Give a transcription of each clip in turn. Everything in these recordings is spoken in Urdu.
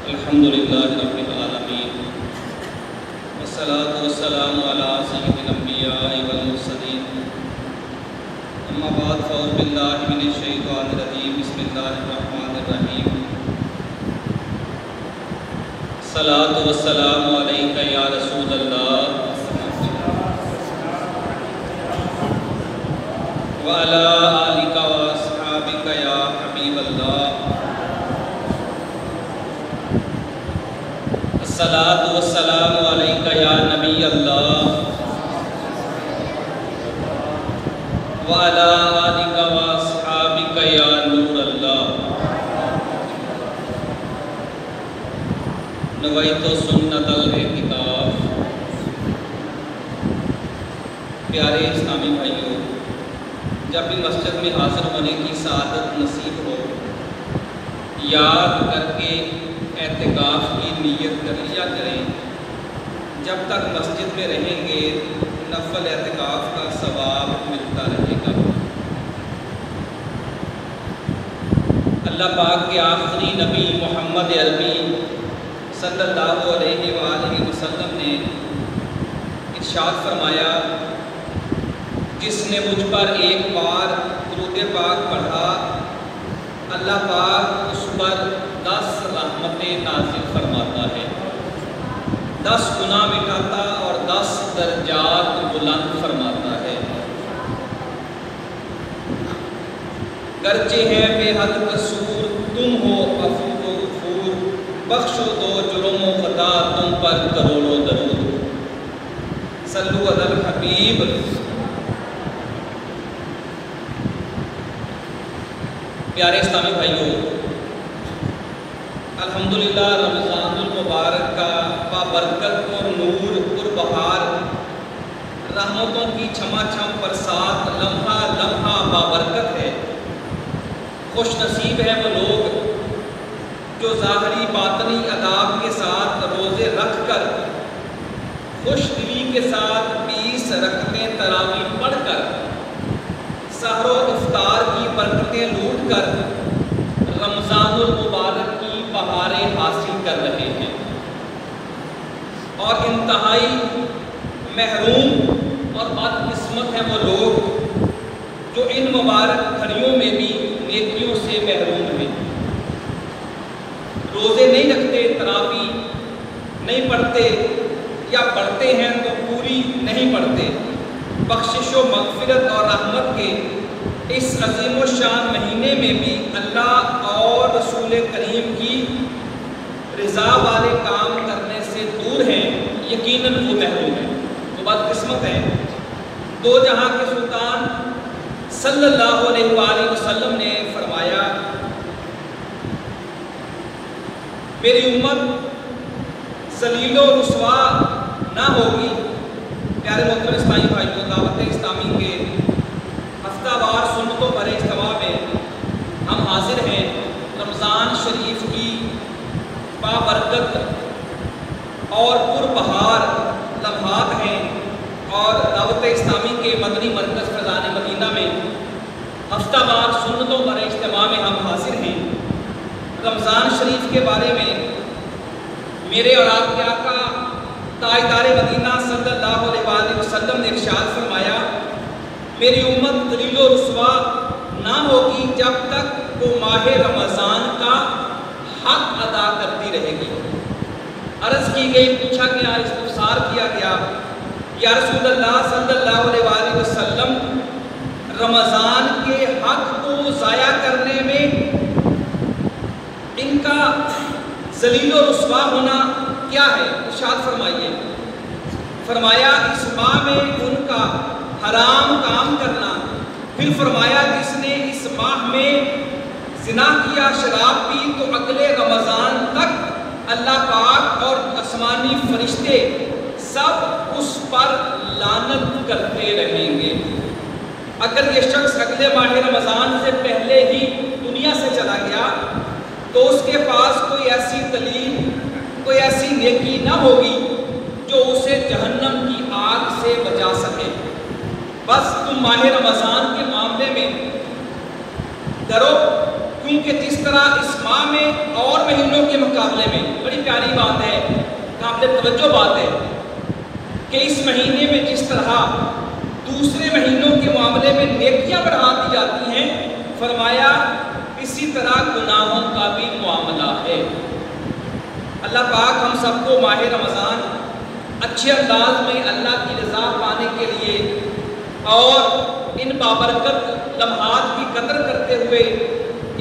الحمدللہ رب العالمین والصلاة والسلام علی سید الانبیاء والمرسلین اما بعد فاعوذ باللہ من الشیطان الرجیم بسم اللہ الرحمن الرحیم الصلاة والسلام علیکہ یا رسول اللہ وعلی آلکہ واصحابکہ یا حبیب اللہ الصلاة والسلام علیکہ یا نبی اللہ وعلی آلکہ واصحابکہ یا نور اللہ نویت سنت الاعتکاف۔ پیارے اسلامی بھائیوں، جب بھی مسجد میں حاضر ہونے کی سعادت نصیب ہو، یاد کر کے اعتکاف کی نیت کر لیا کریں۔ جب تک مسجد میں رہیں گے نفل اعتکاف کا ثواب ملتا رہے گا۔ اللہ پاک کے آخری نبی محمد عربی صلی اللہ علیہ وآلہ وسلم نے ارشاد فرمایا، جس نے مجھ پر ایک بار درود پاک پڑھا، اللہ پاک اس پر 10 رحمتیں نازل فرماتا ہے، 10 گناہ مٹاتا اور 10 درجات بلند فرماتا ہے۔ گرچہ ہے بے حد قصور، تم ہو عفو و غفور، بخشو دو جرم و خطا، تم پر کروڑوں درود۔ صلو علی الحبیب۔ پیارے اسلامی بھائیوں، الحمدللہ رمضان المبارک کا بابرکت اور نور اور بہار، رحمتوں کی چھما چھم برسات، لمحہ لمحہ بابرکت ہے۔ خوش نصیب ہے وہ لوگ جو ظاہری باطنی آداب کے ساتھ روزے رکھ کر، خوش دلی کے ساتھ 20 رکعتیں تراویح پڑھ کر، سحر و افطار کی برکتیں لوٹ کر رمضان المبارک کی بہاریں حاصل کر رہے ہیں، اور انتہائی محروم اور بدقسمت ہیں وہ لوگ جو ان مبارک گھڑیوں میں بھی نیکیوں سے محروم ہیں۔ روزے نہیں رکھتے، تراویح نہیں پڑھتے، یا پڑھتے ہیں تو پوری نہیں پڑھتے۔ بخشش و مغفرت اور رحمت کے اس عظیم و شان مہینے میں بھی اللہ اور رسول کریم کی رضا والے کام کرنے سے دور ہیں، یقیناً وہ محروم ہیں، وہ بدقسمت ہیں۔ دو جہاں کے سلطان صلی اللہ علیہ وآلہ وسلم نے فرمایا، میری امت ذلیل و رسوا نہ ہوگی۔ پیارے محترم اسلامی بھائیوں، دعوت اسلامی کے ہفتہ وار سنتوں پر اجتماع میں ہم حاضر ہیں۔ رمضان شریف کی بابرکت اور پربہار لمحات ہیں، اور دعوت اسلامی کے مدنی مرکز فیضان مدینہ میں ہفتہ وار سنتوں پر اجتماع میں ہم حاضر ہیں۔ رمضان شریف کے بارے میں میرے اور آپ کے آقا تاجدار مدینہ صلی اللہ علیہ وآلہ وسلم نے ارشاد فرمایا، میری امت ذلیل و رسوا نہ ہوگی جب تک وہ ماہ رمضان کا حق ادا کرتی رہے گی۔ عرض کی گئی، پوچھا گیا، استفسار کیا گیا، یا رسول اللہ صلی اللہ علیہ وآلہ وسلم، رمضان کے حق کو ضائع کرنے میں ان کا ذلیل و رسوا ہونا کیا ہے؟ ارشاد فرمائیے۔ فرمایا، اس ماہ میں ان کا حرام کام کرنا۔ پھر فرمایا، جس نے اس ماہ میں زنا کیا، شراب پی، تو اگلے رمضان تک اللہ پاک اور آسمانی فرشتے سب اس پر لعنت کرتے رہیں گے۔ اگر یہ شخص اگلے ماہ رمضان سے پہلے ہی دنیا سے چلا گیا تو اس کے پاس کوئی ایسی دلیل، کوئی ایسی نیکی نہ ہوگی جو اسے جہنم کی آگ سے بچا سکے۔ بس تم ماہ رمضان کے معاملے میں ڈرو، کیونکہ جس طرح اس ماہ میں اور مہینوں کے مقابلے میں بڑی پیاری بات ہے، قابل توجہ بات ہے کہ اس مہینے میں جس طرح دوسرے مہینوں کے معاملے میں نیکیاں بڑھا دی جاتی ہیں، فرمایا اسی طرح گناہوں کا بھی معاملہ ہے۔ اللہ پاک ہم سب کو ماہ رمضان اچھے انداز میں اللہ کی رضا پانے کے لیے اور ان بابرکت لمحات کی قدر کرتے ہوئے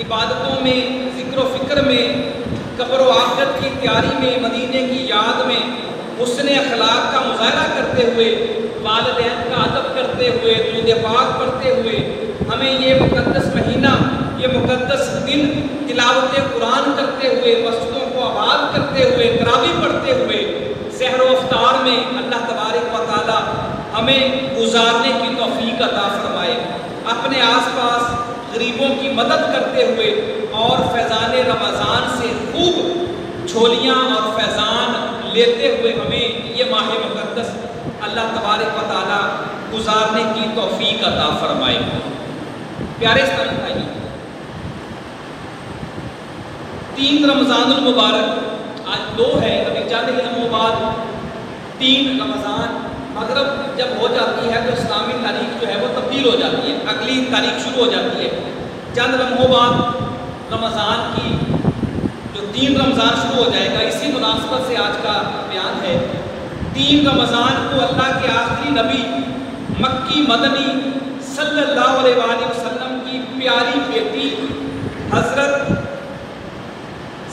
عبادتوں میں، ذکر و فکر میں، قبر و آخرت کی تیاری میں، مدینے کی یاد میں، حسن اخلاق کا مظاہرہ کرتے ہوئے، والدین کا ادب کرتے ہوئے، درود پاک پڑھتے ہوئے ہمیں یہ مقدس مہینہ، یہ مقدس دن تلاوت قرآن کرتے ہوئے، مسجدوں کو آباد کرتے ہوئے، تراویح پڑھتے ہوئے، سحر و افطار میں اللہ تبارک و تعالی ہمیں گزارنے کی توفیق عطا فرمائے۔ اپنے آس پاس غریبوں کی مدد کرتے ہوئے اور فیضان رمضان سے خوب جھولیاں اور فیضان لیتے ہوئے ہمیں یہ ماہ مقدس اللہ تبارک و تعالی گزارنے کی توفیق عطا فرمائے۔ پیارے اسلامی بھائیو، 3 رمضان المبارک آج 2 ہے، ابھی چند ہی لمحوں بعد 3 رمضان مغرب جب ہو جاتی ہے تو اسلامی تاریخ جو ہے وہ تبدیل ہو جاتی ہے، اگلی تاریخ شروع ہو جاتی ہے۔ چند لمحوں بعد رمضان کی جو 3 رمضان شروع ہو جائے گا، اسی مناسبت سے آج کا بیان ہے۔ 3 رمضان کو اللہ کے آخری نبی مکی مدنی صلی اللہ علیہ وآلہ وسلم کی پیاری بیٹی حضرت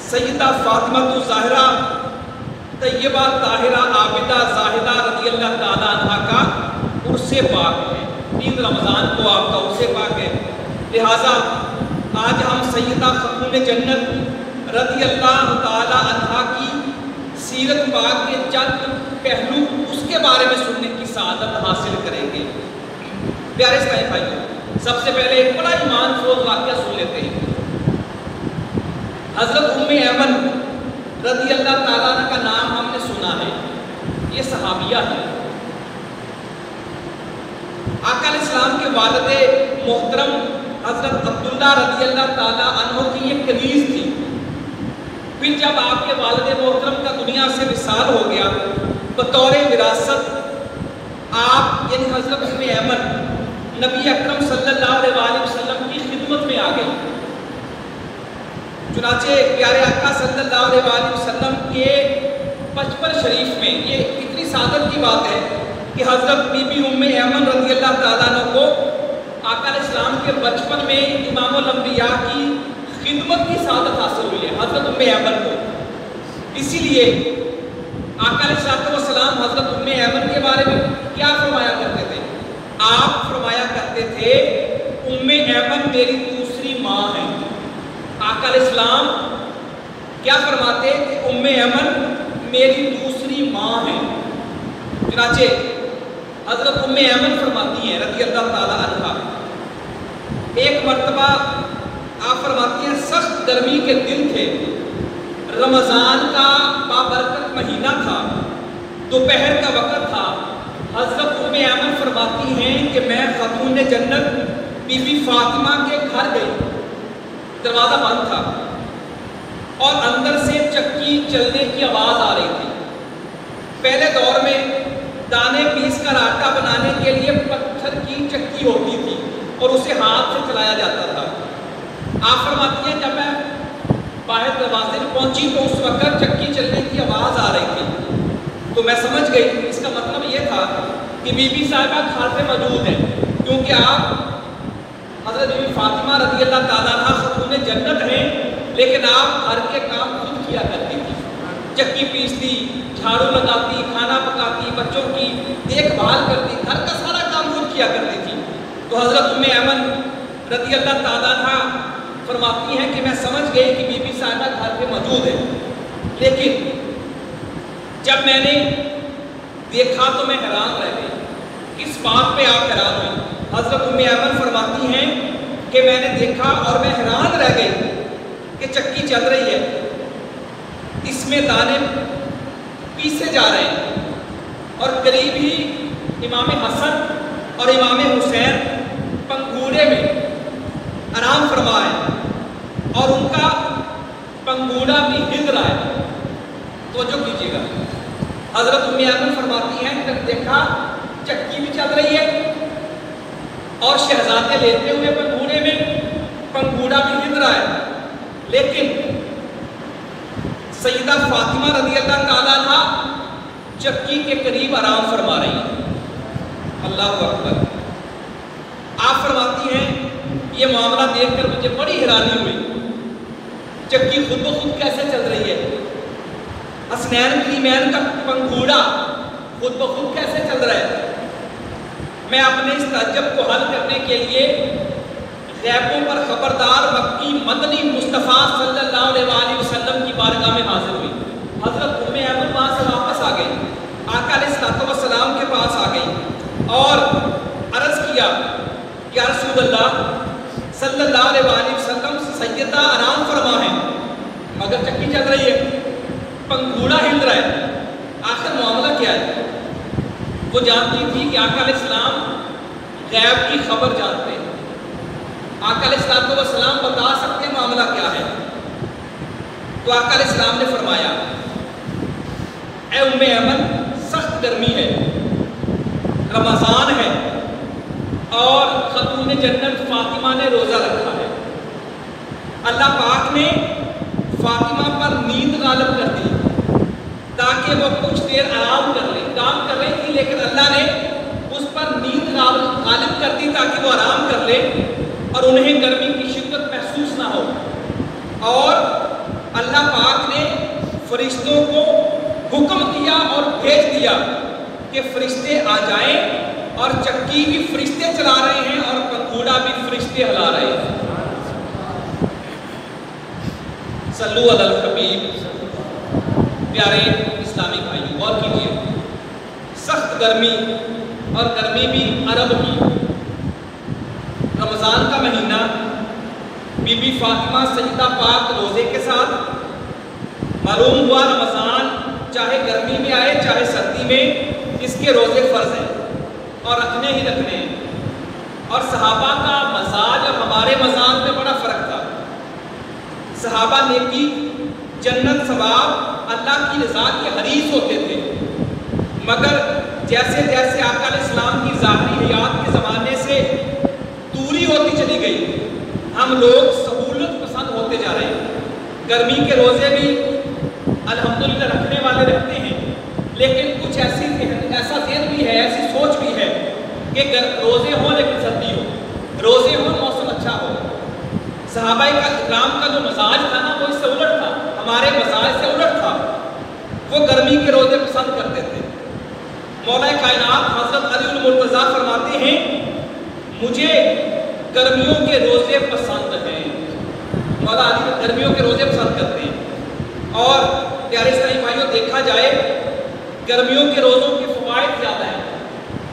سیدہ فاطمہ الزہرا طیبہ طاہرہ عابدہ زاہدہ رضی اللہ تعالیٰ عنہ کا عرس پاک ہے۔ 3 رمضان کو آپ کا عرس پاک ہے، لہٰذا آج ہم سیدہ خاتون جنت رضی اللہ تعالیٰ عنہ کی سیرت پاک کے چند پہلو اس کے بارے میں سننے کی سعادت حاصل کریں گے۔ پیارے اسلامی بھائیو، سب سے پہلے ایک بڑا ایمان فروز واقعہ سن لیتے ہیں۔ حضرت ام ایمن رضی اللہ تعالیٰ عنہ کا نام ہم نے سنا ہے، یہ صحابیہ ہے۔ آقا علیہ السلام کے والد محترم حضرت عبداللہ رضی اللہ تعالیٰ عنہ کی یہ کنیز تھی۔ پھر جب آپ کے والد محترم کا دنیا سے وصال ہو گیا، بطور وراثت آپ یعنی حضرت ام ایمن نبی اکرم صلی اللہ علیہ وآلہ وسلم کی خدمت میں آ گئی۔ چنانچہ پیارے آقا صلی اللہ علیہ وآلہ وسلم کے بچپن شریف میں یہ اتنی سعادت کی بات ہے کہ حضرت بی بی ام ایمن رضی اللہ تعالیٰ عنہ کو آقا علیہ السلام کے بچپن میں امام الانبیاء کی خدمت کی سعادت حاصل ہوئی ہے حضرت ام ایمن کو۔ اسی لیے آقا علیہ السلام حضرت ام ایمن کے بارے میں کیا فرمایا کرتے تھے؟ آپ فرمایا کرتے تھے ام ایمن میری دوسری ماں ہے۔ آقا علیہ السلام کیا فرماتے کہ ام ایمن میری دوسری ماں ہے۔ چنانچہ حضرت ام ایمن فرماتی ہیں رضی اللہ تعالیٰ عنہ، ایک مرتبہ آپ فرماتی ہیں سخت گرمی کے دن تھے، رمضان کا بابرکت مہینہ تھا، دوپہر کا وقت تھا۔ حضرت ام ایمن فرماتی ہیں کہ میں خاتون جنت بی بی فاطمہ کے گھر گئی، دروازہ بند تھا اور اندر سے چکی چلنے کی آواز آ رہی تھی۔ پہلے دور میں دانے پیس کر آٹا بنانے کے لیے پتھر کی چکی ہوتی تھی اور اسے ہاتھ سے چلایا جاتا تھا۔ آپ فرماتی ہیں جب میں باہر دروازے میں پہنچی تو اس وقت چکی چلنے کی آواز آ رہی تھی، تو میں سمجھ گئی اس کا مطلب یہ تھا کہ بی بی صاحبہ گھر پہ موجود ہیں، کیونکہ آپ حضرت بی بی فاطمہ رضی اللہ تعالیٰ عنہ خاتون جنت ہیں، لیکن آپ گھر کے کام خود کیا کرتی تھی، چکی پیستی، جھاڑو لگاتی، کھانا پکاتی، بچوں کی دیکھ بھال کرتی، گھر کا سارا کام خود کیا کرتی تھی۔ تو حضرت ام ایمن رضی اللہ تعالیٰ عنہ فرماتی ہیں کہ میں سمجھ گئی کہ بی بی صاحبہ گھر پہ موجود ہے، لیکن جب میں نے دیکھا تو میں حیران رہ گئی۔ کس بات پہ آپ حیران ہوئی؟ حضرت ام ایمن فرماتی ہیں کہ میں نے دیکھا اور میں حیران رہ گئی کہ چکی چل رہی ہے، اس میں دانے پیسے جا رہے ہیں اور قریب ہی امام حسن اور امام حسین پنگھوڑے میں آرام فرما ہے۔ اور ان کا پنگوڑا بھی ہل رہا ہے. توجہ کیجیے گا. حضرت ام ایمن فرماتی ہیں کہ دیکھا چکی بھی چل رہی ہے اور شہزادے لیتے ہوئے پنگوڑے میں پنگوڑا بھی ہل رہا ہے، لیکن سیدہ فاطمہ رضی اللہ تعالیٰ عنہا چکی کے قریب آرام فرما رہی ہیں. اللہ اکبر. آپ فرماتی ہیں یہ معاملہ دیکھ کر مجھے بڑی حیرانی ہوئی. چکی خود بخود کیسے چل رہی ہے؟ حسنین کریمین کا پنگھوڑا خود بخود کیسے چل رہا ہے؟ میں اپنے اس تعجب کو حل کرنے کے لیے غیبوں پر خبردار مکی مدنی مصطفیٰ صلی اللہ علیہ وسلم کی بارگاہ میں حاضر ہوئی. حضرت ام ایمن وہاں سے واپس آ گئی، آقا علیہ الصلوۃ والسلام کے پاس آ گئی اور عرض کیا یا رسول اللہ صلی اللہ علیہ وسلم، سیدہ آرام فرما ہے مگر چکی چل رہی ہے، پنگھوڑا ہل رہا ہے، آخر معاملہ کیا ہے؟ وہ جانتی تھی کہ آقا علیہ السلام غیب کی خبر جانتے ہیں. آقا علیہ الصلوۃ والسلام بتا سکتے ہیں معاملہ کیا ہے. تو آقا علیہ السلام نے فرمایا اے ام ایمن، سخت گرمی ہے، رمضان ہے اور خاتون جنت فاطمہ نے روزہ رکھا ہے. اللہ پاک نے فاطمہ پر نیند غالب کر دی تاکہ وہ کچھ دیر آرام کر لے. کام کر رہی تھی لیکن اللہ نے اس پر نیند غالب کر دی تاکہ وہ آرام کر لے اور انہیں گرمی کی شدت محسوس نہ ہو. اور اللہ پاک نے فرشتوں کو حکم دیا اور بھیج دیا کہ فرشتے آ جائیں، اور چکی بھی فرشتے چلا رہے ہیں اور پنگھوڑا بھی فرشتے ہلا رہے ہیں. صلو علی الحبیب. پیارے اسلامی بھائیوں، غور کیجیے، سخت گرمی اور گرمی بھی عرب کی. رمضان کا مہینہ، بی بی فاطمہ سیدہ پاک روزے کے ساتھ. معلوم ہوا رمضان چاہے گرمی میں آئے چاہے سردی میں اس کے روزے فرض ہیں اور رکھنے ہی رکھنے ہیں. اور صحابہ کا مزاج اور ہمارے مزاج میں بڑا فرق تھا. صحابہ نیکی، جنت، ثواب، اللہ کی رضا کے حریص ہوتے تھے، مگر جیسے جیسے آقا علیہ السلام کی ظاہری حیات کے زمانے سے دوری ہوتی چلی گئی، ہم لوگ سہولت پسند ہوتے جا رہے ہیں. گرمی کے روزے بھی الحمدللہ رکھنے والے رکھتے ہیں، لیکن کچھ ایسا ذہن بھی ہے، ایسی سوچ بھی ہے کہ روزے ہوں لیکن سردی ہو، روزے ہوں موسم اچھا ہو. صحابہ کرام کا جو مزاج تھا نا وہ اس سے الٹ تھا، ہمارے مزاج سے الٹ تھا. وہ گرمی کے روزے پسند کرتے تھے. مولا کائنات حضرت علی المرتضیٰ فرماتے ہیں مجھے گرمیوں کے روزے پسند ہیں. مولا علی گرمیوں کے روزے پسند کرتے ہیں. اور پیارے اسلامی بھائیوں، دیکھا جائے گرمیوں کے روزوں کے فوائد زیادہ ہیں،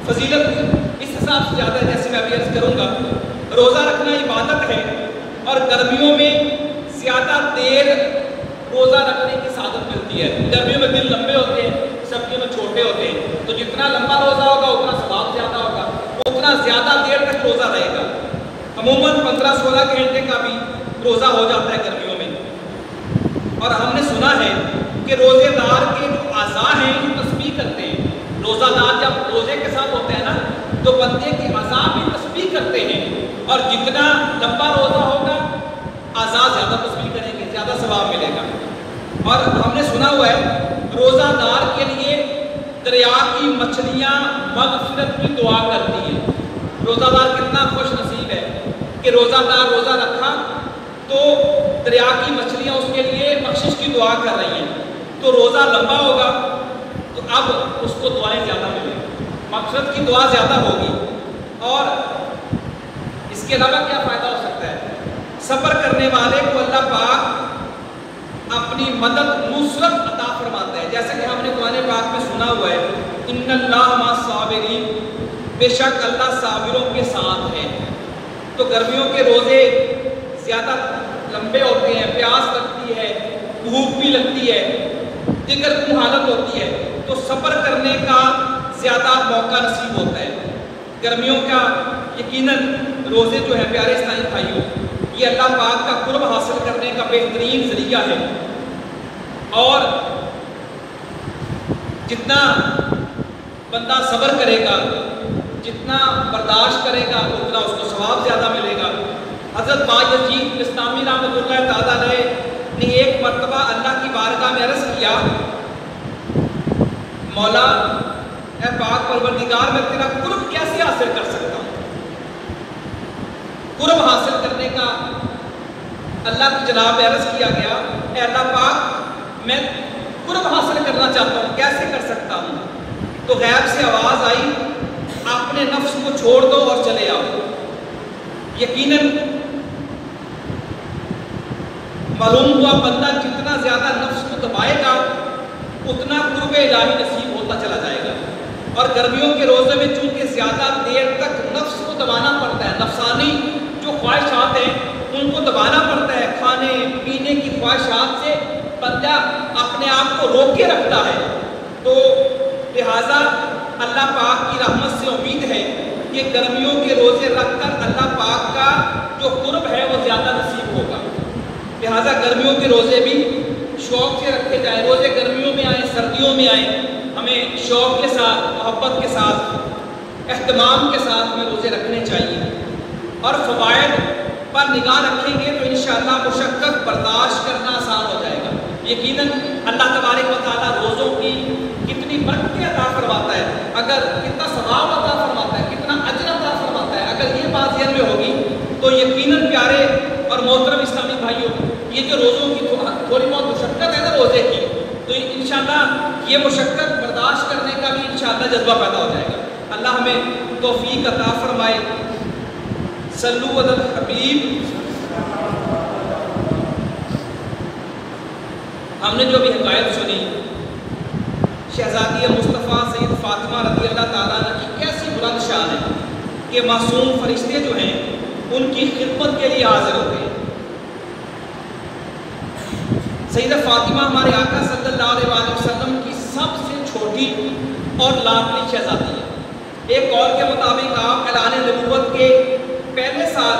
فضیلت اس حساب سے زیادہ ہے جیسے میں ابھی عرض کروں گا. روزہ رکھنا عبادت ہے اور گرمیوں میں زیادہ دیر روزہ رکھنے کی سعادت ملتی ہے. گرمیوں میں دن لمبے ہوتے ہیں، سردیوں میں چھوٹے ہوتے ہیں، تو جتنا لمبا روزہ ہوگا اتنا ثواب زیادہ ہوگا، اتنا زیادہ دیر تک روزہ رہے گا. عموماً 15-16 گھنٹے کا بھی روزہ ہو جاتا ہے گرمیوں میں. اور ہم نے سنا ہے کہ روزے دار کے جو اعضاء ہیں یہ تسبیح کرتے ہیں. روزہ دار جب روزے کے ساتھ ہوتے ہیں نا تو بندے کے اعضاء بھی تسبیح کرتے ہیں، اور جتنا لمبا روزہ ہوگا اعضاء زیادہ تسبیح کریں گے، زیادہ ثواب ملے گا. اور ہم نے سنا ہوا ہے روزہ دار کے لیے دریا کی مچھلیاں مغفرت کی دعا کرتی ہیں. روزہ دار کتنا خوش نصیب ہے کہ روزہ دار روزہ رکھا تو دریا کی مچھلیاں اس کے لیے بخشش کی دعا کر رہی ہیں. تو روزہ لمبا ہوگا تو اب اس کو دعائیں زیادہ ملیں گی، مغفرت کی دعا زیادہ ہوگی. اور اس کے علاوہ کیا فائدہ ہو سکتا ہے؟ صبر کرنے والے کو اللہ پاک اپنی مدد نصرت عطا فرماتا ہے. جیسے کہ ہم نے قرآن پاک میں سنا ہوا ہے ان اللہ مع الصابرین، بے شک اللہ صابروں کے ساتھ ہے. تو گرمیوں کے روزے زیادہ لمبے ہوتے ہیں، پیاس لگتی ہے، بھوک بھی لگتی ہے، جگر کی حالت ہوتی ہے، تو صبر کرنے کا زیادہ موقع نصیب ہوتا ہے. گرمیوں کا یقیناً روزے جو ہے پیارے اسلامی بھائیوں یہ اللہ پاک کا قرب حاصل کرنے کا بہترین ذریعہ ہے، اور جتنا بندہ صبر کرے گا، جتنا برداشت کرے گا، اتنا اس کو ثواب زیادہ ملے گا۔ حضرت بایزید بستامی رحمۃ اللہ تعالیٰ نے ایک مرتبہ اللہ کی بارگاہ میں عرض کیا، مولا اے پاک پروردگار، میں تیرا قرب کیسے حاصل کر سکتا ہوں؟ قرب حاصل کرنے کا اللہ کی جناب میں عرض کیا گیا، اے اللہ پاک میں قرب حاصل کرنا چاہتا ہوں، کیسے کر سکتا ہوں؟ تو غیب سے آواز آئی، اپنے نفس کو چھوڑ دو اور چلے آؤ۔ یقیناً معلوم ہوا بندہ جتنا زیادہ نفس کو دبائے گا اتنا قرب الہی نصیب ہوتا چلا جائے گا۔ اور گرمیوں کے روزے میں چونکہ زیادہ دیر تک نفس کو دبانا پڑتا ہے، نفسانی جو خواہشات ہیں ان کو دبانا پڑتا ہے، کھانے پینے کی خواہشات سے بندہ اپنے آپ کو روک کے رکھتا ہے، تو لہٰذا اللہ پاک کی رحمت سے امید ہے کہ گرمیوں کے روزے رکھ کر اللہ پاک کا جو قرب ہے وہ زیادہ نصیب ہوگا۔ لہٰذا گرمیوں کے روزے بھی شوق سے رکھے جائیں، روزے گرمیوں میں آئیں، سردیوں میں آئیں، ہمیں شوق کے ساتھ، محبت کے ساتھ، اہتمام کے ساتھ ہمیں روزے رکھنے چاہیے، اور فوائد پر نگاہ رکھیں گے تو انشاءاللہ مشقت برداشت کرنا آسان ہو جائے گا۔ یقیناً اللہ تبارک و تعالیٰ روزوں کی کتنی برکتیں عطا فرماتا ہے، اگر کتنا ثواب عطا فرماتا ہے، کتنا اجر عطا فرماتا ہے، اگر یہ بات ذہن میں ہوگی تو یقیناً پیارے اور محترم اسلامی بھائیوں، یہ جو روزوں کی تھوڑی بہت مشقت ہے نا روزے کی، تو انشاءاللہ یہ مشقت برداشت کرنے کا بھی انشاءاللہ جذبہ پیدا ہو جائے گا۔ اللہ ہمیں توفیق عطا فرمائے۔ صلو علی الحبیب۔ ہم نے جو بھی حکایت سنی شہزادی مصطفیٰ سید فاطمہ رضی اللہ تعالیٰ عنہ کی کیسی بلند شان ہے کہ معصوم فرشتے جو ہیں ان کی خدمت کے لیے حاضر ہوتے ہیں۔ سیدہ فاطمہ ہمارے آقا صلی اللہ علیہ وآلہ وسلم کی سب سے چھوٹی اور لاڈلی شہزادی ہے۔ ایک قول کے مطابق آپ اعلان نبوت کے پہلے سال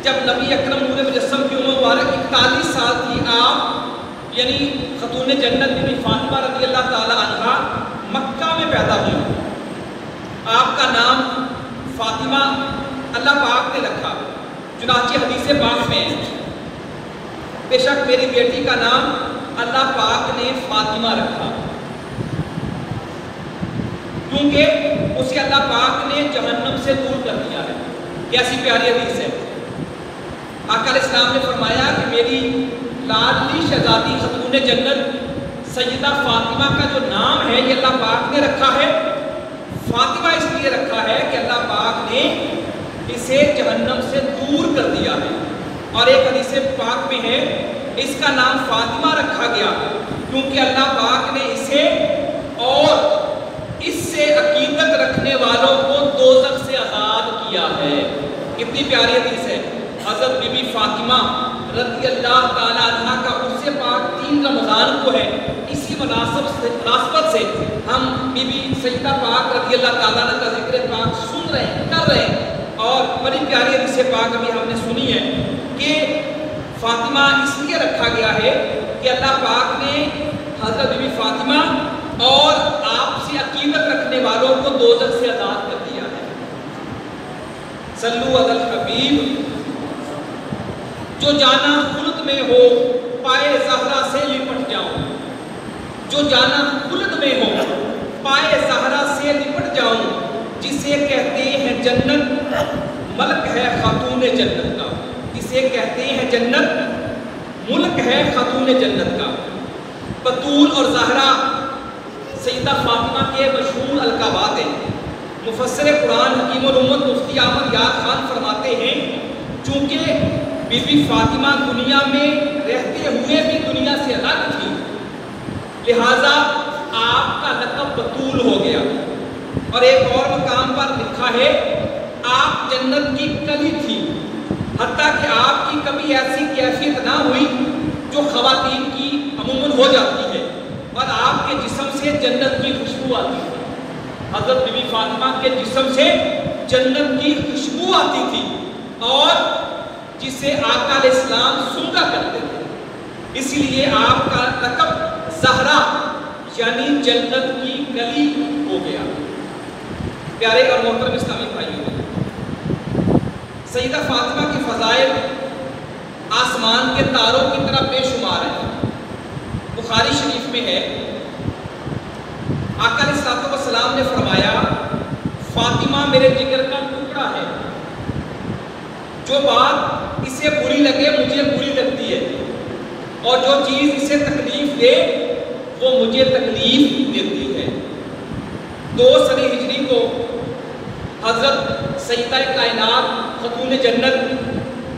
جب نبی اکرم نور مجسم کی عمر مبارک 41 سال تھی، آپ یعنی خاتون جنت بی بی فاطمہ رضی اللہ تعالی عنہا مکہ میں پیدا ہوئی۔ آپ کا نام فاطمہ اللہ پاک نے رکھا، چنانچہ حدیث پاک میں بے شک میری بیٹی کا نام اللہ پاک نے فاطمہ رکھا، کیونکہ اسے اللہ پاک نے جہنم سے دور کر دیا ہے۔ کیسی پیاری حدیث ہے۔ آقا علیہ السلام نے فرمایا کہ میری لاڈلی شہزادی خاتون جنت سیدہ فاطمہ کا جو نام ہے یہ اللہ پاک نے رکھا ہے۔ فاطمہ اس لیے رکھا ہے کہ اللہ پاک نے اسے جہنم سے دور کر دیا ہے۔ اور ایک حدیث پاک میں ہے اس کا نام فاطمہ رکھا گیا کیونکہ اللہ پاک نے اسے اور اس سے عقیدت رکھنے والوں کو دوزخ سے آزاد کیا ہے۔ کتنی پیاری حدیث ہے۔ حضرت بی بی فاطمہ رضی اللہ تعالیٰ عنہ کا عرس پاک 3 رمضان کو ہے۔ اسی مناسبت سے ہم بی بی سیدہ پاک رضی اللہ تعالیٰ عنہ کا ذکر پاک سن رہے ہیں، کر رہے ہیں، اور بڑی پیاری حدیث پاک ابھی ہم نے سنی ہے کہ فاطمہ اس لیے رکھا گیا ہے کہ اللہ پاک نے حضرت بی بی فاطمہ اور آپ سے عقیدت رکھنے والوں کو دوزخ سے آزاد کر دیا ہے۔ صلو علی الحبیب۔ جو جانا خلد میں ہو پائے زہرا سے لپٹ جاؤں، جو جانا خلد میں ہو پائے زہرا سے لپٹ جاؤں، جسے کہتے ہیں جنت ملک ہے خاتون جنت کا، جسے کہتے ہیں جنت ملک ہے خاتون جنت کا۔ بطول اور زہرا سیدہ فاطمہ کے مشہور القابات ہیں۔ مفسر قرآن حکیم الامت مفتی احمد یاد خان فرماتے ہیں چونکہ بی بی فاطمہ دنیا میں رہتے ہوئے بھی دنیا سے الگ تھی، لہٰذا آپ کا لقب بطول ہو گیا۔ اور ایک اور مقام پر لکھا ہے آپ جنت کی کلی تھی، حتیٰ کہ آپ کی کبھی ایسی کیفیت نہ ہوئی جو خواتین کی عموماً ہو جاتی ہے، اور آپ کے جسم سے جنت کی خوشبو آتی تھی۔ حضرت بی بی فاطمہ کے جسم سے جنت کی خوشبو آتی تھی، اور جسے آقا علیہ السلام سونگا کرتے تھے، اسی لیے آپ کا لقب زہرا یعنی جنت کی کلی ہو گیا۔ پیارے اور محترم اسلامی بھائیوں، سیدہ فاطمہ کے فضائل آسمان کے تاروں کی طرح بے شمار ہیں۔ بخاری شریف میں ہے، آقا علیہ السلام نے فرمایا، فاطمہ میرے جگر کا ٹکڑا ہے، جو بات اسے بری لگے مجھے بری لگتی ہے، اور جو چیز اسے تکلیف دے وہ مجھے تکلیف دیتی ہے۔ 2 سنہ ہجری کو حضرت سیدہ کائنات خاتون جنت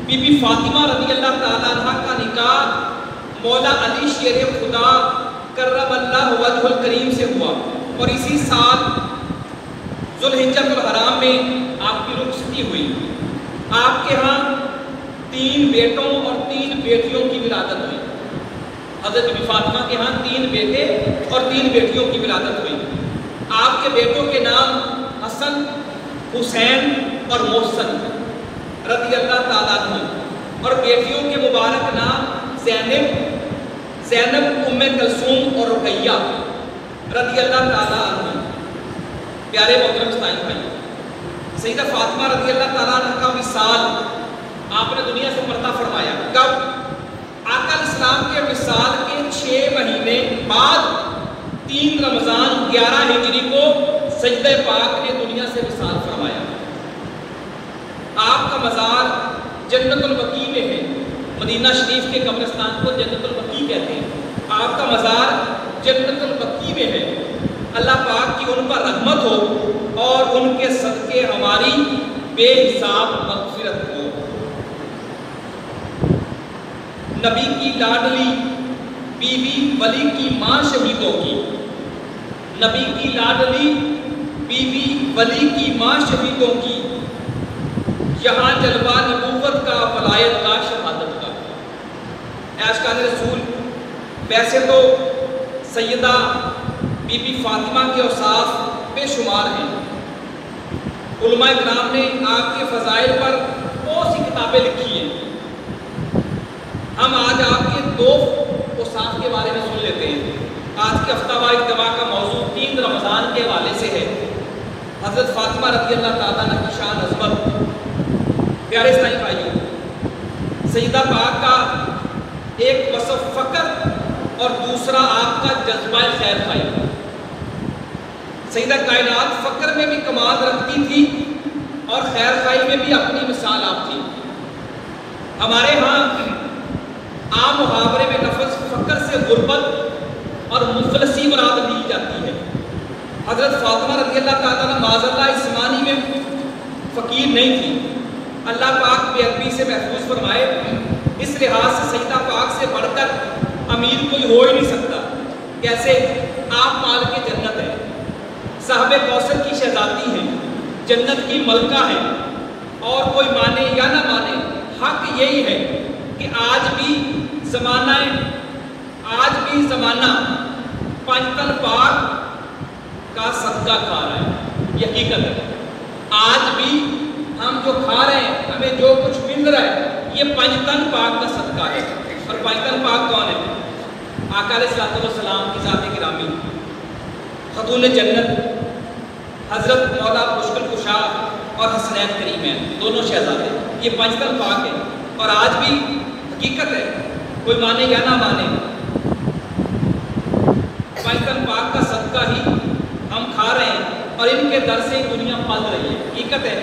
بی بی فاطمہ رضی اللہ تعالیٰ عنہ کا نکاح مولا علی شیر خدا کرم اللہ وجہ الکریم سے ہوا، اور اسی سال ذوالحجۃ الحرام میں آپ کی رخصتی ہوئی۔ آپ کے ہاں 3 بیٹوں اور 3 بیٹیوں کی ولادت ہوئی۔ حضرت بی بی فاطمہ کے ہاں 3 بیٹے اور 3 بیٹیوں کی ولادت ہوئی۔ آپ کے بیٹوں کے نام حسن، حسین اور محسن رضی اللہ تعالیٰ عنہ، اور بیٹیوں کے مبارک نام زینب، ام کلثوم اور رقیہ رضی اللہ تعالیٰ عنہ۔ پیارے محترم اسلامی بھائی، سیدہ فاطمہ رضی اللہ تعالیٰ عنہ کا وصال آپ نے دنیا سے پردہ فرمایا کب؟ آقا علیہ السلام کے وصال کے 6 مہینے بعد 3 رمضان 11 ہجری کو سیدہ پاک نے دنیا سے وصال فرمایا۔ آپ کا مزار جنت البقیع میں ہے، مدینہ شریف کے قبرستان کو جنت البقیع کہتے ہیں۔ آپ کا مزار جنت البقیع میں ہے۔ اللہ پاک کی ان پر رحمت ہو اور ان کے صدقے ہماری بے حساب مغفرت ہو۔ نبی کی لاڈلی بی بی ولی کی ماں شہیدوں کی، نبی کی لاڈلی بی بی ولی کی ماں شہیدوں کی، یہاں جلوہ نبوت کا، ولایت کا، شہادت کا۔ عاشقان رسول، ویسے تو سیدہ بی بی فاطمہ کے اوصاف بے شمار ہیں۔ علماء کرام نے آپ کے فضائل پر بہت سی کتابیں لکھی ہیں۔ ہم آج آپ کے 2 اوصاف کے بارے میں سن لیتے ہیں۔ آج کے ہفتہ وار اجتماع کا موضوع 3 رمضان کے حوالے سے ہے، حضرت فاطمہ رضی اللہ تعالیٰ عنہ کی شان عظمت۔ پیارے اسلامی بھائیوں، سیدہ پاک کا ایک وصف فقر اور دوسرا آپ کا جذبہ خیر خواہی۔ سیدہ کائنات فقر میں بھی کمال رکھتی تھی اور خیر خواہی میں بھی اپنی مثال آپ تھی۔ ہمارے ہاں عام محاورے میں لفظ فقر سے غربت اور مفلسی مراد لی جاتی ہے۔ حضرت فاطمہ رضی اللہ تعالیٰ عنہ معاذ اللہ اس زمانے میں فقیر نہیں تھی۔ اللہ پاک بے ادبی سے محفوظ فرمائے، اس لحاظ سے سیدہ پاک سے بڑھ کر امیر کوئی ہو ہی نہیں سکتا۔ کیسے؟ آپ مال کے جنت ہیں، صاحب کوثر کی شہزادی ہیں، جنت کی ملکہ ہیں، اور کوئی مانے یا نہ مانے حق یہی ہے کہ آج بھی زمانہ پنجتن پاک کا صدقہ کھا رہا ہے۔ یہ حقیقت ہے، آج بھی ہم جو کھا رہے ہیں، ہمیں جو کچھ مل رہا ہے، یہ پنجتن پاک کا صدقہ ہے۔ اور پنجتن پاک کون ہے؟ آقا علیہ السلام کی ذات گرامی، خاتون جنت حضرت مولا مشکل کشا اور حسنین کریم ہیں، دونوں شہزادے، یہ پنجتن پاک ہے۔ اور آج بھی حقیقت ہے، کوئی مانے یا نہ مانے، پنجتن پاک کا صدقہ ہی ہم کھا رہے ہیں، اور ان کے در سے دنیا پل رہی ہے۔ حقیقت ہے،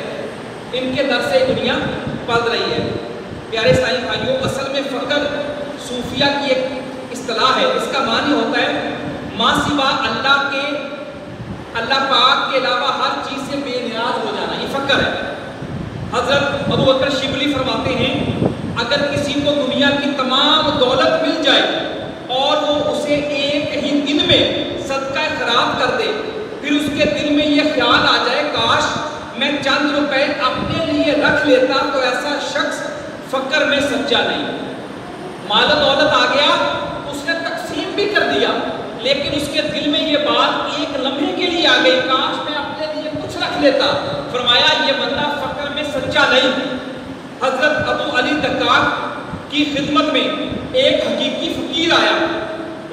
ان کے در سے دنیا پل رہی ہے۔ پیارے اسلامی بھائیوں، اصل میں فقر صوفیہ کی ایک اصطلاح ہے۔ اس کا معنی ہوتا ہے ماں سوا اللہ پاک کے علاوہ ہر چیز سے بے نیاز ہو جانا، یہ فقر ہے۔ حضرت ابو بکر شبلی فرماتے ہیں، اگر کسی کو دنیا کی تمام دولت مل جائے اور وہ اسے ایک ہی دن میں صدقہ خیرات کر دے، پھر اس کے دل میں یہ خیال آ جائے کاش میں چند روپے اپنے لیے رکھ لیتا، تو ایسا شخص فقر میں سچا نہیں۔ مال و دولت آ گیا، اس نے تقسیم بھی کر دیا، لیکن اس کے دل میں یہ بات ایک لمحے کے لیے آ گئی، کاش میں اپنے لیے کچھ رکھ لیتا۔ فرمایا یہ بندہ فقر میں سچا نہیں۔ حضرت ابو علی دقاق کی خدمت میں ایک حقیقی فقیر آیا.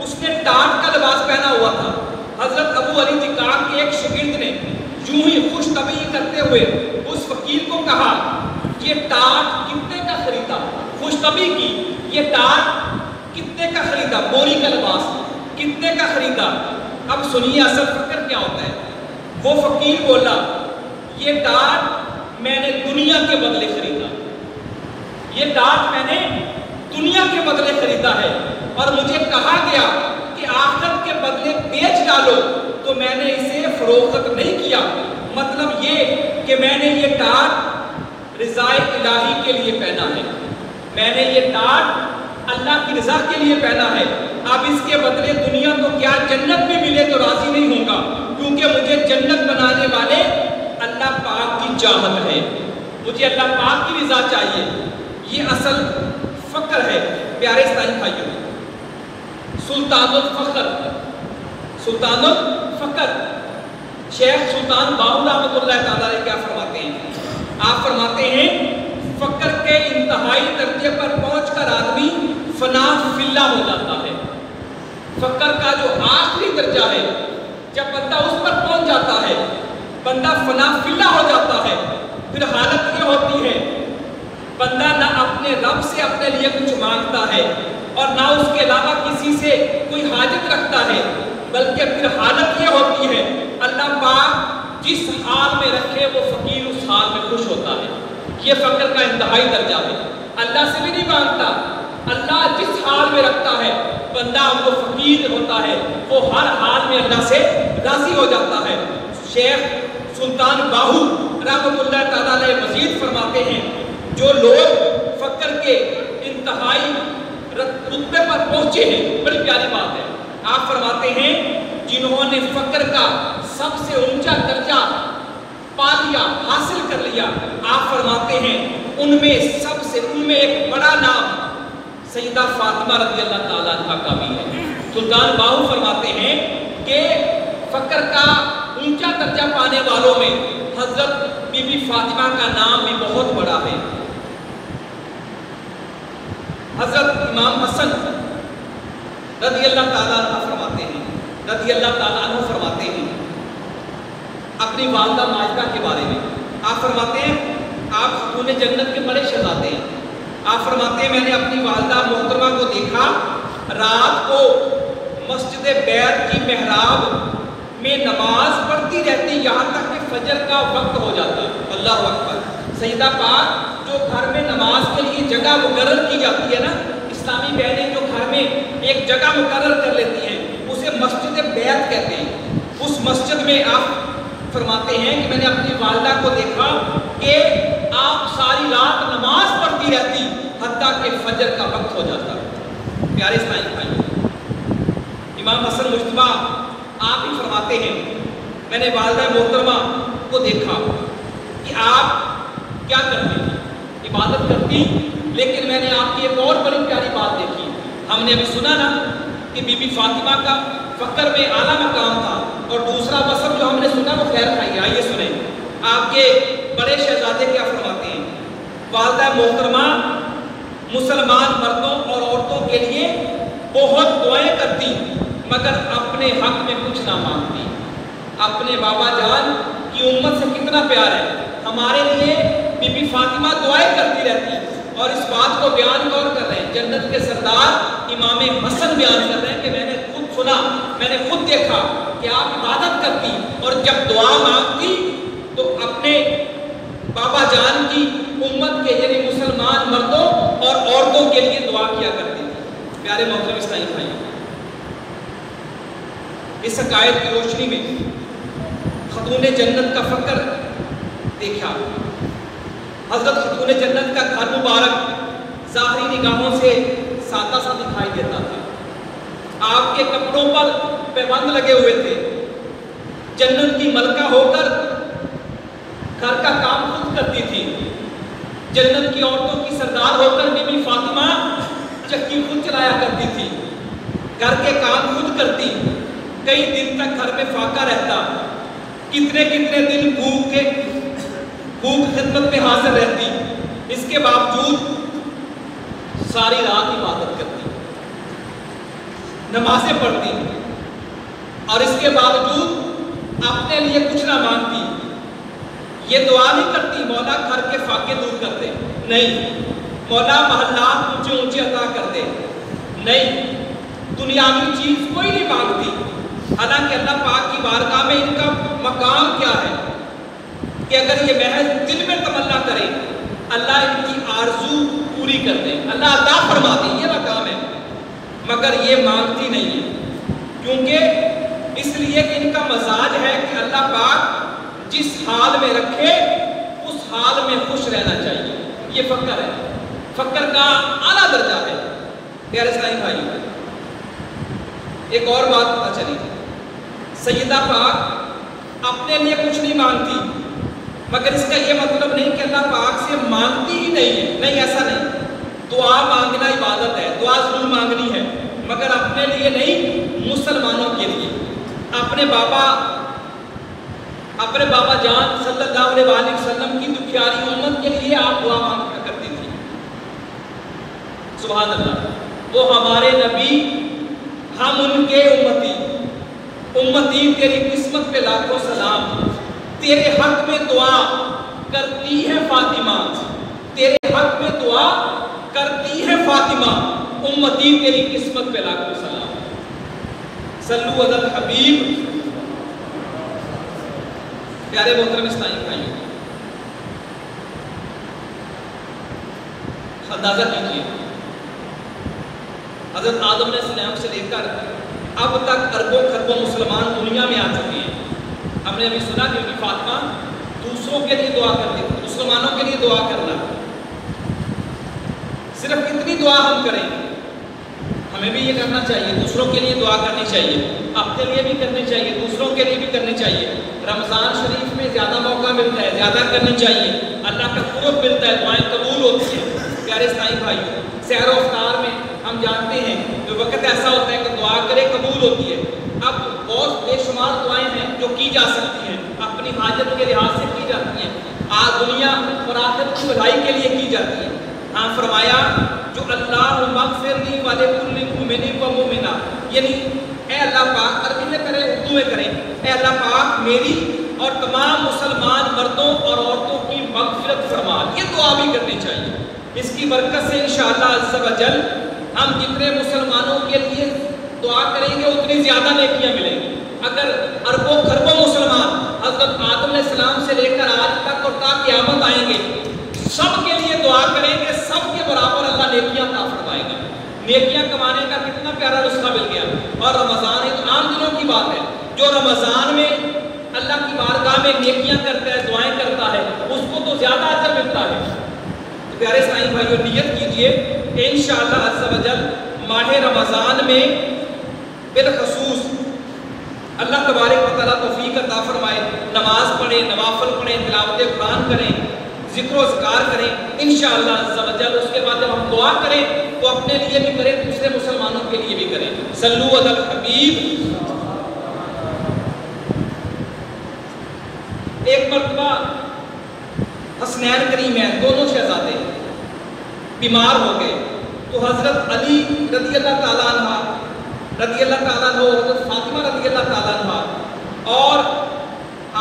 اس نے ٹاٹ کا لباس پہنا ہوا تھا. حضرت ابو علی دقاق کے ایک شاگرد نے یوں ہی خوش طبعی کرتے ہوئے اس فقیر کو کہا یہ ٹاٹ کتنے کا خریدا؟ خوش طبعی کی یہ ٹاٹ کتنے کا خریدا؟ موری کا لباس کتنے کا خریدا؟ اب سنیے اصل فکر کیا ہوتا ہے. وہ فقیر بولا یہ ٹاٹ میں نے دنیا کے بدلے خریدا. یہ ٹاٹ میں نے دنیا کے بدلے خریدا ہے اور مجھے کہا گیا کہ آخرت کے بدلے بیچ ڈالو تو میں نے اسے فروخت نہیں کیا. مطلب یہ کہ میں نے یہ ٹاٹ رضائے الہی کے لیے پہنا ہے. میں نے یہ ٹاٹ اللہ کی رضا کے لیے پہنا ہے. اب اس کے بدلے دنیا تو کیا جنت میں ملے تو راضی نہیں ہوں گا, کیونکہ مجھے جنت بنانے والے اللہ پاک کی چاہت ہے. مجھے اللہ پاک کی رضا چاہیے. یہ اصل فخر ہے پیارے اسلامی بھائیوں. سلطان الفخر, سلطان الفخر شیخ سلطان باہو رحمۃ اللہ تعالیٰ کیا فرماتے ہیں؟ آپ فرماتے ہیں فخر کے انتہائی درجے پر پہنچ کر آدمی فنا فی اللہ ہو جاتا ہے. فخر کا جو آخری درجہ ہے, جب بندہ اس پر پہنچ جاتا ہے بندہ فنا فی اللہ ہو جاتا ہے. پھر حالت یہ ہوتی ہے بندہ نہ اپنے رب سے اپنے لیے کچھ مانگتا ہے اور نہ اس کے علاوہ کسی سے کوئی حاجت رکھتا ہے, بلکہ پھر حالت یہ ہوتی ہے اللہ پاک جس حال میں رکھے وہ فقیر اس حال میں خوش ہوتا ہے. یہ فقر کا انتہائی درجہ ہے. اللہ سے بھی نہیں مانگتا, اللہ جس حال میں رکھتا ہے بندہ وہ فقیر ہوتا ہے, وہ ہر حال میں اللہ سے راضی ہو جاتا ہے. شیخ سلطان باہو رحمۃ اللہ تعالیٰ علیہ مزید فرماتے ہیں جو لوگ فقر کے انتہائی رتبے پر پہنچے ہیں, بڑی پیاری بات ہے. آپ فرماتے ہیں جنہوں نے فقر کا سب سے اونچا درجہ پا لیا, حاصل کر لیا, آپ فرماتے ہیں ان میں ایک بڑا نام سیدہ فاطمہ رضی اللہ تعالیٰ عنہ کا بھی ہے. سلطان باہو فرماتے ہیں کہ فقر کا اونچا درجہ پانے والوں میں حضرت بی بی فاطمہ کا نام بھی بہت بڑا ہے. حضرت امام حسن رضی اللہ تعالیٰ عنہ فرماتے ہیں, رضی اللہ تعالیٰ عنہ فرماتے ہیں اپنی والدہ ماجدہ کے بارے میں. آپ فرماتے ہیں آپ خاتون جنت کے بڑے شہزادے ہیں. آپ فرماتے ہیں میں نے اپنی والدہ محترمہ کو دیکھا رات کو مسجد بیت کی محراب میں نماز پڑھتی رہتی یہاں تک کہ فجر کا وقت ہو جاتا. اللہ اکبر. سیدہ پاک جو گھر میں نماز کے لیے جگہ مقرر کی جاتی ہے نا, اسلامی بہنیں جو گھر میں ایک جگہ مقرر کر لیتی ہیں اسے مسجد بیت کہتے ہیں. اس مسجد میں آپ فرماتے ہیں کہ میں نے اپنی والدہ کو دیکھا کہ آپ ساری رات نماز پڑھتی رہتی حتیٰ کہ فجر کا وقت ہو جاتا. پیارے اسلامی بھائی, امام حسن مجتبیٰ آپ ہی فرماتے ہیں میں نے والدہ محترمہ کو دیکھا کہ آپ کیا کرتی تھی, عبادت کرتی, لیکن میں نے آپ کی ایک اور بڑی پیاری بات دیکھی. ہم نے ابھی سنا نا کہ بی بی فاطمہ کا فقر میں اعلیٰ مقام تھا, اور دوسرا وصف جو ہم نے سنا وہ خیر کھائی. آئیے سنیں آپ کے بڑے شہزادے کیا فرماتے ہیں. والدہ محترمہ مسلمان مردوں اور عورتوں کے لیے بہت دعائیں کرتی مگر اپنے حق میں کچھ نہ مانگتی. اپنے بابا جان کی امت سے کتنا پیار ہے. ہمارے لیے بی بی فاطمہ دعائیں کرتی رہتی, اور اس بات کو بیان کون کر رہے ہیں؟ جنت کے سردار امام حسن بیان کر رہے ہیں کہ میں نے خود سنا, میں نے خود دیکھا کہ آپ عبادت کرتی اور جب دعا مانگتی تو اپنے بابا جان کی امت کے یعنی مسلمان مردوں اور عورتوں کے لیے دعا کیا کرتی تھی. پیارے محترم اسلامی بھائی, اس حقائق کی روشنی میں خاتون جنت کا فخر دیکھا. حضرت خاتون جنت کا گھر مبارک ظاہری نگاہوں سے سادہ سا دکھائی دیتا تھا. آپ کے کپڑوں پر پیبند لگے ہوئے تھے. جنت کی ملکہ ہو کر گھر کا کام خود کرتی تھی. جنت کی عورتوں کی سردار ہو کر بی بی فاطمہ چکی خود چلایا کرتی تھی, گھر کے کام خود کرتی. کئی دن تک گھر میں فاقہ رہتا, کتنے دن بھوک خدمت میں حاضر رہتی. اس کے باوجود ساری رات عبادت کرتی، نمازیں پڑھتی، اور اس کے باوجود اپنے لیے کچھ نہ مانگتی. یہ دعا نہیں کرتی مولا گھر کے فاقے دور کر دے، نہیں. مولا محلات اونچے اونچے عطا کر دے، نہیں. دنیاوی چیز کوئی نہیں مانگتی. حالانکہ اللہ پاک کی بارگاہ میں ان کا مقام کیا ہے کہ اگر یہ محض دل میں تمنا کرے اللہ ان کی آرزو پوری کر دے، اللہ عطا فرما دے، یہ مقام ہے. مگر یہ مانگتی نہیں ہے، کیونکہ اس لیے کہ ان کا مزاج ہے کہ اللہ پاک جس حال میں رکھے اس حال میں خوش رہنا چاہیے. یہ فقر ہے، فقر کا اعلیٰ درجہ ہے. پیارے اسلامی بھائی، ایک اور بات پتہ چلی، سیدہ پاک اپنے لیے کچھ نہیں مانگتی، مگر اس کا یہ مطلب نہیں کہ اللہ پاک سے مانگتی ہی نہیں ہے، نہیں، ایسا نہیں. دعا مانگنا عبادت ہے، دعا ضرور مانگنی ہے، مگر اپنے لیے نہیں، مسلمانوں کے لیے. اپنے بابا جان صلی اللہ علیہ وسلم کی دکھیاری امت کے لیے آپ دعا مانگا کرتی تھی. سبحان اللہ. وہ ہمارے نبی، ہم ان کے امتی تیری قسمت پہ لاکھوں سلام. تیرے حق میں دعا کرتی ہے فاطمہ، تیرے حق میں دعا کرتی ہے فاطمہ، امتی تیری قسمت پہ لاکھوں سلام. صلو علی الحبیب. پیارے محترم اسلامی بھائیوں، اندازہ کیجیے، حضرت آدم علیہ السلام سے لے کر اب تک اربوں خربوں مسلمان دنیا میں آ چکے ہیں. ہم نے ابھی سنا کہ فاطمہ دوسروں کے لیے دعا کرتی تھی، مسلمانوں کے لیے دعا کرنا. صرف کتنی دعا ہم کریں؟ ہمیں بھی یہ کرنا چاہیے، دوسروں کے لیے دعا کرنی چاہیے، اپنے لیے بھی کرنی چاہیے، دوسروں کے لیے بھی کرنی چاہیے. رمضان شریف میں زیادہ موقع ملتا ہے، زیادہ کرنی چاہیے، اللہ کا قرب ملتا ہے، دعائیں قبول ہوتی ہیں. پیارے اسلامی بھائیوں، سحر و افطار میں ہم جانتے ہیں کہ وقت ایسا ہوتا ہے کہ دعا کرے قبول ہوتی ہے. اب بہت بے شمار دعائیں ہیں جو کی جا سکتی ہیں، اپنی حاجت کے لحاظ سے کی جاتی ہیں، دنیا اور آخرت کی بھلائی کے لیے کی جاتی ہیں. ہاں فرمایا جو اللہ مغفرنی ولکل مؤمن و مؤمنہ، یعنی اے اللہ پاک، عربی میں کریں اردو میں کریں، اے اللہ پاک میری اور تمام مسلمان مردوں اور عورتوں کی مغفرت فرما. یہ دعا بھی کرنی چاہیے. اس کی برکت سے انشاءاللہ عز و جل ہم جتنے مسلمانوں کے لیے دعا کریں گے اتنی زیادہ نیکیاں ملیں گی. اگر اربوں خربوں مسلمان حضرت آدم علیہ السلام سے لے کر آج تک اور تا قیامت آئیں گے، سب کے لیے دعا کریں گے، سب کے برابر اللہ نیکیاں عطا فرمائے گا. نیکیاں کمانے کا کتنا پیارا نسخہ مل گیا. اور رمضان ایک عام دنوں کی بات ہے، جو رمضان میں اللہ کی بارگاہ میں نیکیاں کرتا ہے، دعائیں کرتا ہے، اس کو تو زیادہ اجر ملتا ہے. تو پیارے اسلامی بھائیوں، نیت کیجئے کہ انشاءاللہ عز و جل ماہ رمضان میں بالخصوص اللہ تبارک و تعالیٰ توفیق عطا فرمائے، نماز پڑھیں، نوافل پڑھیں، تلاوت قرآن کریں، ذکر و اذکار کریں انشاءاللہ عز و جل. اس کے بعد جب ہم دعا کریں تو اپنے لیے بھی کریں، دوسرے مسلمانوں کے لیے بھی کریں. صلو علی الحبیب. ایک مرتبہ حسنین کریمین دونوں شہزادے بیمار ہو گئے تو حضرت علی رضی اللہ تعالیٰ عنہ، حضرت فاطمہ رضی اللہ تعالیٰ عنہ اور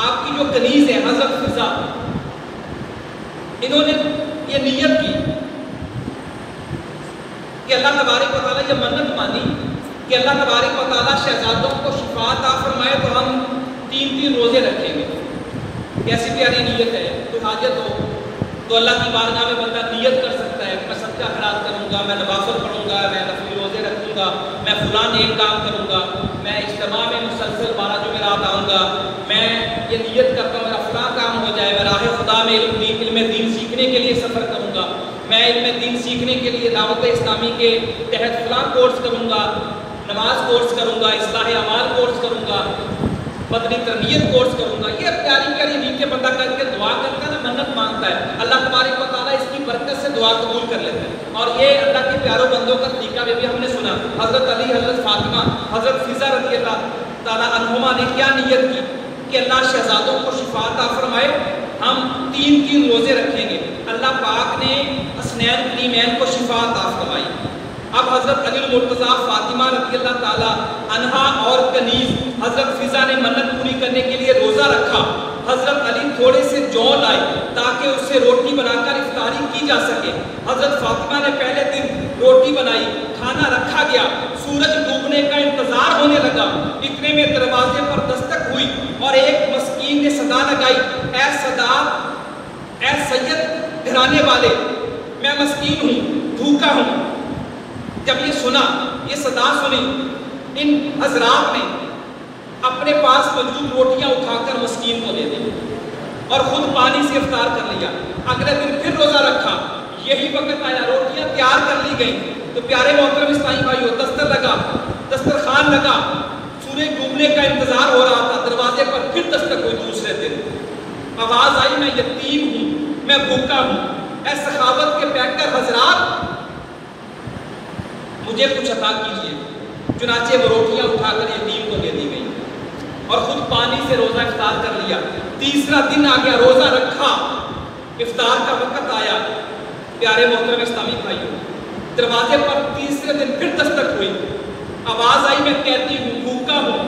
آپ کی جو کنیز ہے حضرت فضا، انہوں نے یہ نیت کی کہ اللہ تبارک و تعالیٰ، یہ منت مانی کہ اللہ تبارک و تعالیٰ شہزادوں کو شفا عطا فرمائے تو ہم 3 روزے رکھیں گے. کیسی پیاری نیت ہے. کوئی حاجت ہو تو اللہ کی بارگاہ میں بندہ نیت کر سکتا ہے کہ میں صدقہ خیرات کروں گا، میں نوافل پڑھوں گا، میں نفلی روزے رکھوں گا، میں فلاں نیک کام کروں گا، میں اجتماع میں مسلسل 12 جمعرات آؤں گا، میں یہ نیت کرتا ہوں میرا فلاں کام ہو جائے، میں راہ خدا میں علم دین سیکھنے کے لیے سفر کروں گا، میں علم دین سیکھنے کے لیے دعوت اسلامی کے تحت فلاں کورس کروں گا، نماز کورس کروں گا، اصلاح اعمال کورس کروں گا، بدنی تربیت کورس کروں گا. یہ پیاری پیاری نیتیں بندہ کر کے دعا کرتا ہے نا، منت مانگتا ہے، اللہ تبارک و تعالیٰ اس کی برکت سے دعا قبول کر لیتا ہے. اور یہ اللہ کے پیاروں بندوں کا طریقہ بھی ہم نے سنا. حضرت علی، حضرت فاطمہ، حضرت فضا رضی اللہ تعالیٰ عنہما نے کیا نیت کی کہ اللہ شہزادوں کو شفا عطا فرمائے ہم 3 روزے رکھیں گے۔ اللہ پاک نے حسنین کریمین کو شفا عطا فرمائی۔ اب حضرت علی المرتضیٰ فاطمہ رضی اللہ تعالی عنہا اور کنیز حضرت فضا نے منت پوری کرنے کے لیے روزہ رکھا۔ حضرت علی تھوڑے سے جو لائے تاکہ اس سے روٹی بنا کر افطاری کی جا سکے۔ حضرت فاطمہ نے پہلے دن روٹی بنائی، کھانا رکھا گیا، سورج ڈوبنے کا انتظار ہونے لگا، اتنے میں دروازے پر دستک ہوئی اور ایک مسکین نے صدا لگائی، اے سید گھرانے والے، میں مسکین ہوں، بھوکا ہوں۔ جب یہ سنا، یہ صدا سنی، ان حضرات نے اپنے پاس موجود روٹیاں اٹھا کر مسکین کو دے دی اور خود پانی سے افطار کر لیا۔ اگلے دن پھر روزہ رکھا، یہی وقت آیا، روٹیاں تیار کر لی گئیں تو پیارے محترم اسلامی بھائیو، دسترخوان لگا، سورج ڈوبنے کا انتظار ہو رہا تھا، دروازے پر پھر دستک ہوئی دوسرے دن، آواز آئی، میں یتیم ہوں، میں بھوکا ہوں، اے سخاوت کے پیکر حضرات مجھے کچھ عطا کیجئے۔ چنانچہ وہ روٹیاں اٹھا کر یتیم کو دے دی گئی اور خود پانی سے روزہ افطار کر لیا۔ تیسرا دن آ گیا، روزہ رکھا، افطار کا وقت آیا، پیارے محترم اسلامی بھائیوں، دروازے پر تیسرے دن پھر دستک ہوئی، آواز آئی، میں کہتی ہوں، بھوکا ہوں۔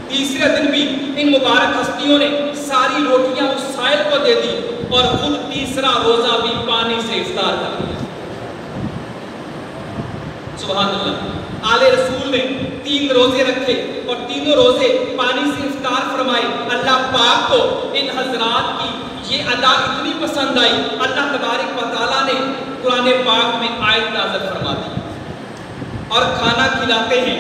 تیسرے دن بھی ان مبارک ہستیوں نے ساری روٹیاں اس سائل کو دے دی اور خود تیسرا روزہ بھی پانی سے افطار کر لیا۔ سبحان اللہ، آل رسول نے 3 روزے رکھے اور تینوں روزے پانی سے افطار فرمائے۔ اللہ پاک کو ان حضرات کی یہ ادا اتنی پسند آئی، اللہ تبارک و تعالیٰ نے قرآن پاک میں آیت نازل فرما دی اور کھانا کھلاتے ہیں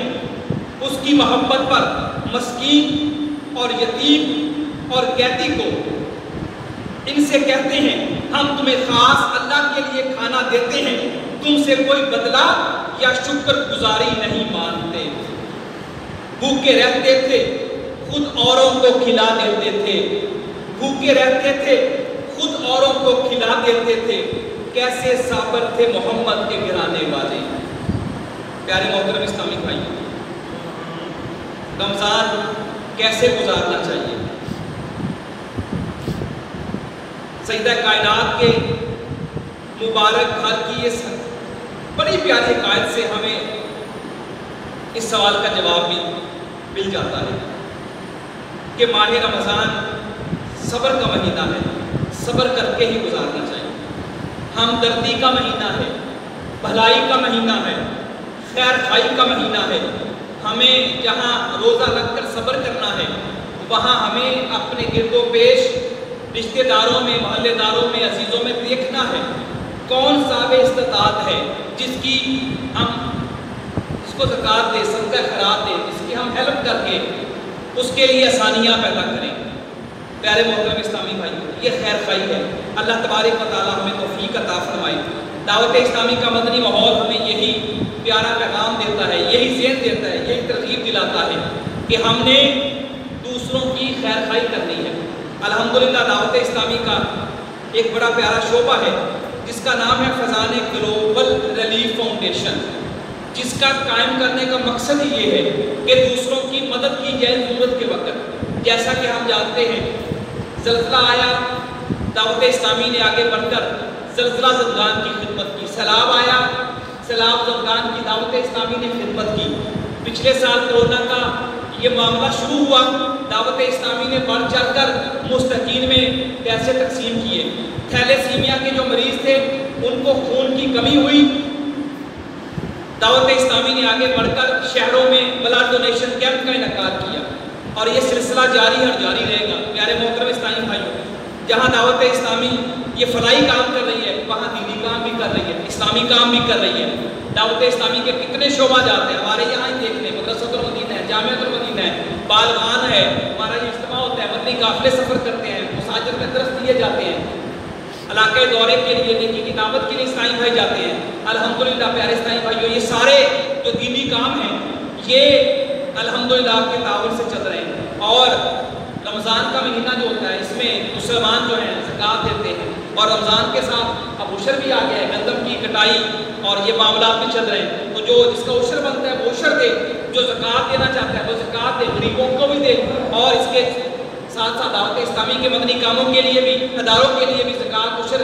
اس کی محبت پر مسکین اور یتیم اور قیدی کو۔ ان سے کہتے ہیں ہم تمہیں خاص اللہ کے لیے کھانا دیتے ہیں، تم سے کوئی بدلہ یا شکر گزاری نہیں مانتے۔ بھوکے رہتے تھے، خود اوروں کو کھلا دیتے تھے، بھوکے رہتے تھے، خود اوروں کو کھلا دیتے تھے، کیسے صابر تھے محمد کے گھرانے والے۔ پیارے محترم اسلامی بھائی، رمضان کیسے گزارنا چاہیے؟ سیدہ کائنات کے مبارک گھر کی یہ بڑی پیاری حکایت سے ہمیں اس سوال کا جواب بھی مل جاتا ہے کہ ماہ رمضان صبر کا مہینہ ہے، صبر کر کے ہی گزارنا چاہیے۔ ہمدردی کا مہینہ ہے، بھلائی کا مہینہ ہے، خیر خائی کا مہینہ ہے۔ ہمیں جہاں روزہ رکھ کر صبر کرنا ہے، وہاں ہمیں اپنے گرد و پیش رشتہ داروں میں، محلے داروں میں، عزیزوں میں دیکھنا ہے کون صاحب استطاعت ہے جس کی ہم اس کو زکوٰۃ دے، صدقہ خیرات دے، جس کی ہم ہیلپ کر کے اس کے لیے آسانیاں پیدا کریں۔ پیارے محترم اسلامی بھائی، یہ خیر خائی ہے۔ اللہ تبارک و تعالیٰ ہمیں توفیق عطا فرمائے۔ دعوت اسلامی کا مدنی ماحول ہمیں یہی پیارا پیغام دیتا ہے، یہی ذہن دیتا ہے، یہی ترغیب دلاتا ہے کہ ہم نے دوسروں کی خیر خائی کرنی ہے۔ الحمدللہ دعوت اسلامی کا ایک بڑا پیارا شعبہ ہے جس کا نام ہے فیضان گلوبل ریلیف فاؤنڈیشن، جس کا قائم کرنے کا مقصد ہی یہ ہے کہ دوسروں کی مدد کی جائے ضرورت کے وقت۔ جیسا کہ ہم جانتے ہیں زلزلہ آیا، دعوت اسلامی نے آگے بڑھ کر زلزلہ زدگان کی خدمت کی، سیلاب آیا، سیلاب زدگان کی دعوت اسلامی نے خدمت کی۔ پچھلے سال کورونا کا یہ معاملہ شروع ہوا، دعوت اسلامی نے بڑھ چڑھ کر مستحقین میں پیسے تقسیم کیے۔ تھیلیسیمیا کے جو مریض تھے ان کو خون کی کمی ہوئی، دعوت اسلامی نے آگے بڑھ کر شہروں میں بلڈ ڈونیشن کیمپ کا انعقاد کیا اور یہ سلسلہ جاری اور جاری رہے گا۔ پیارے محترم اسلامی بھائیوں، جہاں دعوت اسلامی یہ فلاحی کام کر رہی ہے، وہاں دینی کام بھی کر رہی ہے، اسلامی کام بھی کر رہی ہے۔ دعوت اسلامی کے کتنے شعبہ جاتے ہیں، ہمارے یہاں ہی دیکھ لیں، مدرسۃ المدینہ ہے، جامعۃ المدینہ ہے، بالغان ہے، ہمارا یہ اجتماع ہوتا ہے، مدنی قافلے سفر کرتے ہیں، مساجد میں درس دیے جاتے ہیں، علاقے دورے کے لیے، نیکی کی دعوت کے لیے اسلامی بھائی جاتے ہیں۔ الحمدللہ پیارے اسلامی بھائیوں، یہ سارے جو دینی کام ہیں یہ الحمدللہ آپ کے تعاون سے چل رہے ہیں۔ اور رمضان کا مہینہ جو ہوتا ہے اس میں مسلمان جو ہیں زکوٰۃ دیتے ہیں اور رمضان کے ساتھ اب عشر بھی آ گیا ہے، گندم کی کٹائی اور یہ معاملات بھی چل رہے ہیں، تو جو جس کا عشر بنتا ہے وہ عشر دے، جو زکوٰۃ دینا چاہتا ہے وہ زکوٰۃ دے، غریبوں کو بھی دے اور اس کے ساتھ ساتھ دعوت اسلامی کے مدنی کاموں کے لیے بھی، اداروں کے لیے بھی زکوٰۃ عشر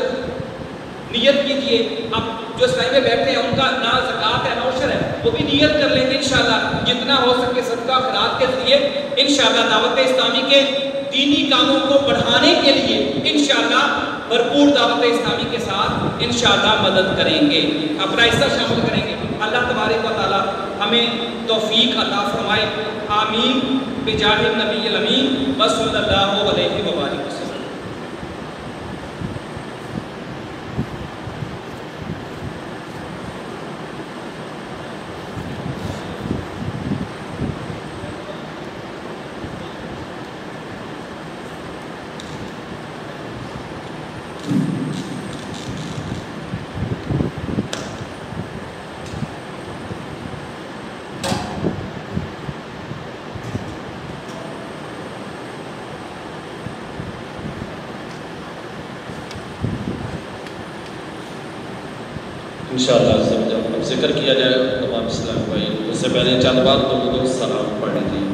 نیت کیجئے. اب جو اسلامی میں بیٹھے ہیں ان کا نہ زکوٰۃ ہے نہ عشر ہے، وہ بھی نیت کر لیں گے انشاءاللہ. جتنا ہو سکے صدقہ خیرات کے ذریعے انشاءاللہ دعوت اسلامی کے دینی کاموں کو بڑھانے کے لیے انشاءاللہ بھرپور دعوت اسلامی کے ساتھ انشاءاللہ مدد کریں گے، اپنا حصہ شامل کریں گے. اللہ تبارک و تعالی ہمیں توفیق عطا فرمائے. آمین بجاہ النبی الامین وصلی اللہ علیہ وآلہ وسلم. انشاءاللہ اب ذکر کیا جائے تمام اسلام بھائی. اس سے پہلے چند بار درود و سلام پڑھ لیجیے.